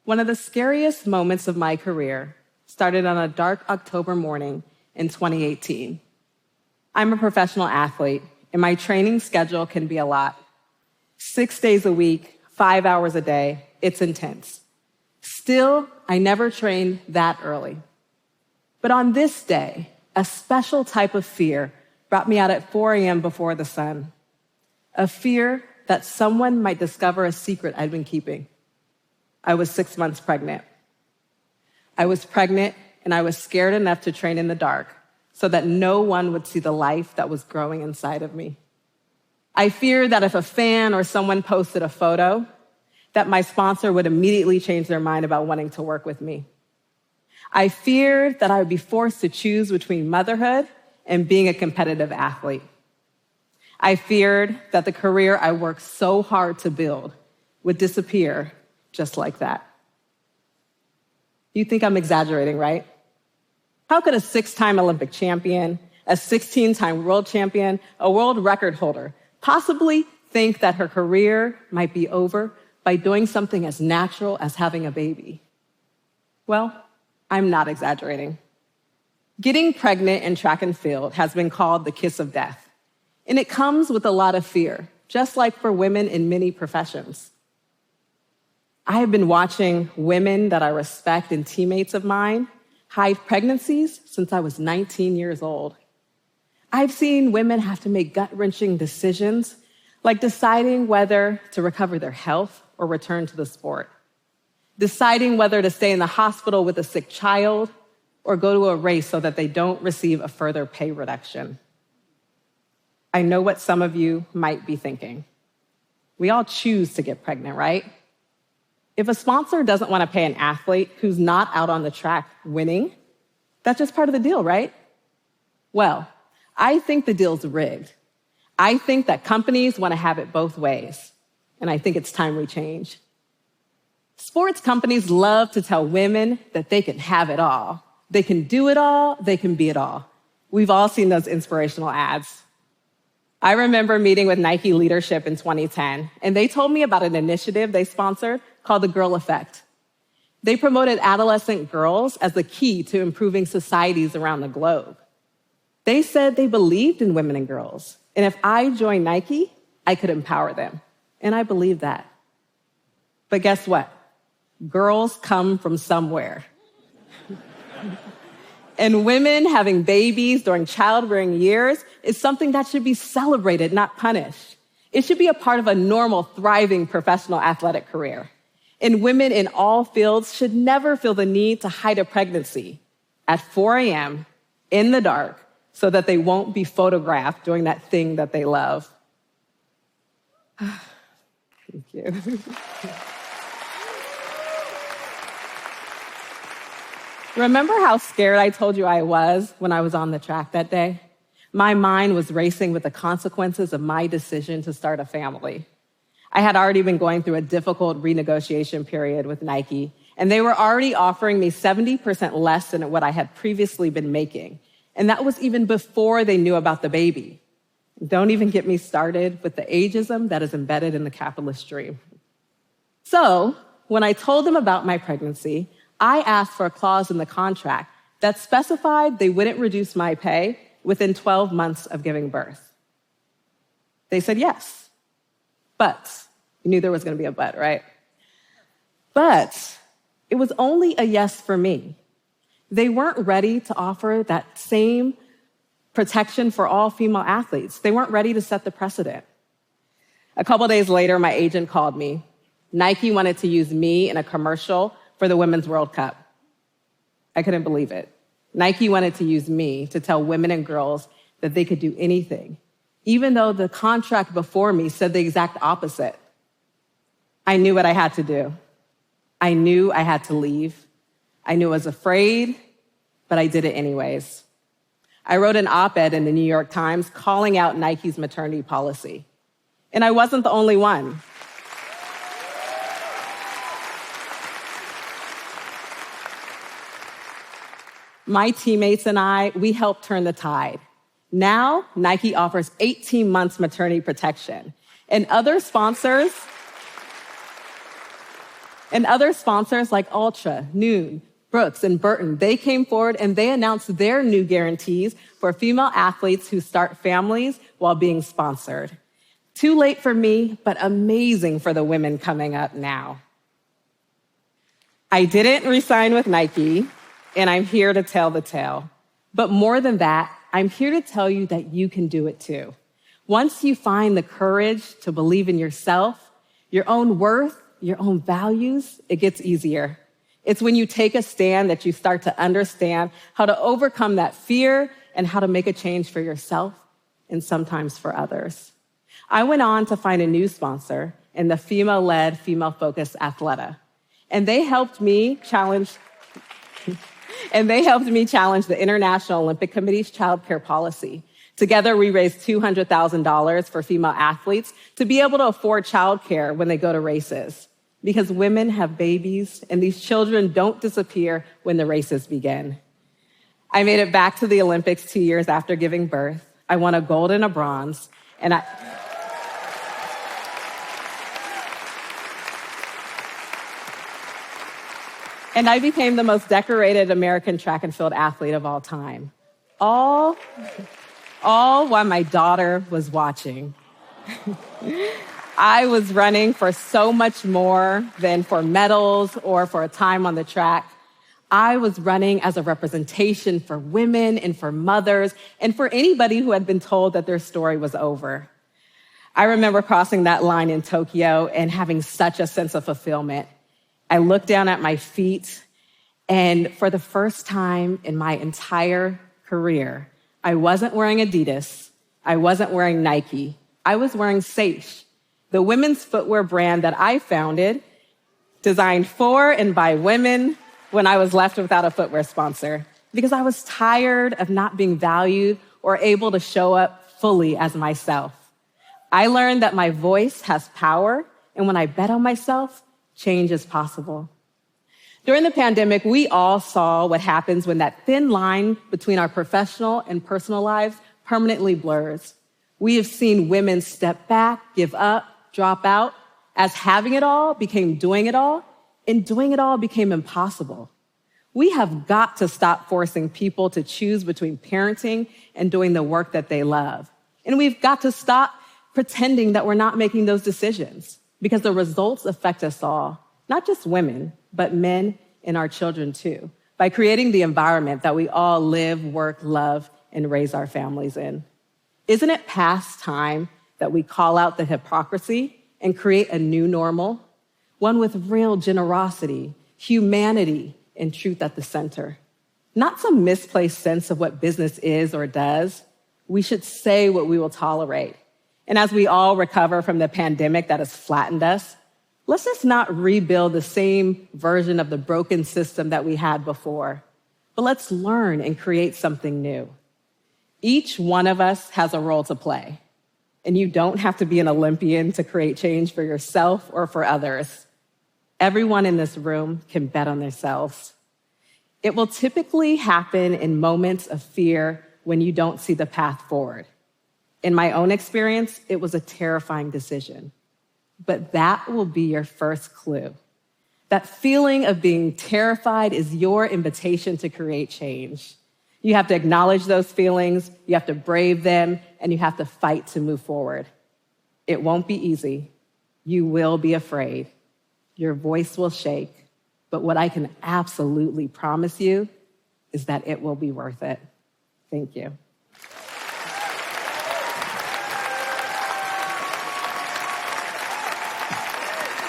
One of the scariest moments of my career started on a dark October morning in 2018. I'm a professional athlete, and my training schedule can be a lot. 6 days a week, 5 hours a day, it's intense. Still, I never trained that early. But on this day, a special type of fear brought me out at 4 a.m. before the sun. A fear that someone might discover a secret I'd been keeping. I was 6 months pregnant. I was pregnant, and I was scared enough to train in the dark so that no one would see the life that was growing inside of me. I feared that if a fan or someone posted a photo, that my sponsor would immediately change their mind about wanting to work with me. I feared that I would be forced to choose between motherhood and being a competitive athlete. I feared that the career I worked so hard to build would disappear just like that. You think I'm exaggerating, right? How could a 6-time Olympic champion, a 16-time world champion, a world record holder possibly think that her career might be over by doing something as natural as having a baby? Well, I'm not exaggerating. Getting pregnant in track and field has been called the kiss of death. And it comes with a lot of fear, just like for women in many professions. I have been watching women that I respect and teammates of mine hide pregnancies since I was 19 years old. I've seen women have to make gut-wrenching decisions, like deciding whether to recover their health or return to the sport, deciding whether to stay in the hospital with a sick child or go to a race so that they don't receive a further pay reduction. I know what some of you might be thinking. We all choose to get pregnant, right? If a sponsor doesn't want to pay an athlete who's not out on the track winning, that's just part of the deal, right? Well, I think the deal's rigged. I think that companies want to have it both ways, and I think it's time we change. Sports companies love to tell women that they can have it all. They can do it all, they can be it all. We've all seen those inspirational ads. I remember meeting with Nike leadership in 2010, and they told me about an initiative they sponsored called the Girl Effect. They promoted adolescent girls as the key to improving societies around the globe. They said they believed in women and girls, and if I joined Nike, I could empower them. And I believe that. But guess what? Girls come from somewhere. And women having babies during childbearing years is something that should be celebrated, not punished. It should be a part of a normal, thriving professional athletic career. And women in all fields should never feel the need to hide a pregnancy at 4 a.m. in the dark so that they won't be photographed doing that thing that they love. Thank you. Remember how scared I told you I was when I was on the track that day? My mind was racing with the consequences of my decision to start a family. I had already been going through a difficult renegotiation period with Nike, and they were already offering me 70% less than what I had previously been making. And that was even before they knew about the baby. Don't even get me started with the ageism that is embedded in the capitalist dream. So, when I told them about my pregnancy, I asked for a clause in the contract that specified they wouldn't reduce my pay within 12 months of giving birth. They said yes. But, you knew there was going to be a but, right? But it was only a yes for me. They weren't ready to offer that same protection for all female athletes. They weren't ready to set the precedent. A couple days later, my agent called me. Nike wanted to use me in a commercial for the Women's World Cup. I couldn't believe it. Nike wanted to use me to tell women and girls that they could do anything, even though the contract before me said the exact opposite. I knew what I had to do. I knew I had to leave. I knew I was afraid, but I did it anyways. I wrote an op-ed in the New York Times calling out Nike's maternity policy. And I wasn't the only one. My teammates and I, we helped turn the tide. Now, Nike offers 18 months maternity protection. And other sponsors And other sponsors like Ultra, Noon, Brooks, and Burton, they came forward and they announced their new guarantees for female athletes who start families while being sponsored. Too late for me, but amazing for the women coming up now. I didn't re-sign with Nike, and I'm here to tell the tale. But more than that, I'm here to tell you that you can do it too. Once you find the courage to believe in yourself, your own worth, your own values, it gets easier. It's when you take a stand that you start to understand how to overcome that fear and how to make a change for yourself and sometimes for others. I went on to find a new sponsor in the female-led, female-focused Athleta. And they helped me challenge the International Olympic Committee's childcare policy. Together, we raised $200,000 for female athletes to be able to afford childcare when they go to races. Because women have babies, and these children don't disappear when the races begin. I made it back to the Olympics 2 years after giving birth. I won a gold and a bronze, and I became the most decorated American track and field athlete of all time. All while my daughter was watching. I was running for so much more than for medals or for a time on the track. I was running as a representation for women and for mothers and for anybody who had been told that their story was over. I remember crossing that line in Tokyo and having such a sense of fulfillment. I looked down at my feet, and for the first time in my entire career, I wasn't wearing Adidas. I wasn't wearing Nike. I was wearing Seish, the women's footwear brand that I founded, designed for and by women when I was left without a footwear sponsor, because I was tired of not being valued or able to show up fully as myself. I learned that my voice has power, and when I bet on myself, change is possible. During the pandemic, we all saw what happens when that thin line between our professional and personal lives permanently blurs. We have seen women step back, give up, drop out, as having it all became doing it all, and doing it all became impossible. We have got to stop forcing people to choose between parenting and doing the work that they love. And we've got to stop pretending that we're not making those decisions, because the results affect us all, not just women, but men and our children too, by creating the environment that we all live, work, love, and raise our families in. Isn't it past time that we call out the hypocrisy and create a new normal? One with real generosity, humanity, and truth at the center. Not some misplaced sense of what business is or does. We should say what we will tolerate. And as we all recover from the pandemic that has flattened us, let's just not rebuild the same version of the broken system that we had before, but let's learn and create something new. Each one of us has a role to play, and you don't have to be an Olympian to create change for yourself or for others. Everyone in this room can bet on themselves. It will typically happen in moments of fear when you don't see the path forward. In my own experience, it was a terrifying decision. But that will be your first clue. That feeling of being terrified is your invitation to create change. You have to acknowledge those feelings, you have to brave them, and you have to fight to move forward. It won't be easy. You will be afraid. Your voice will shake. But what I can absolutely promise you is that it will be worth it. Thank you.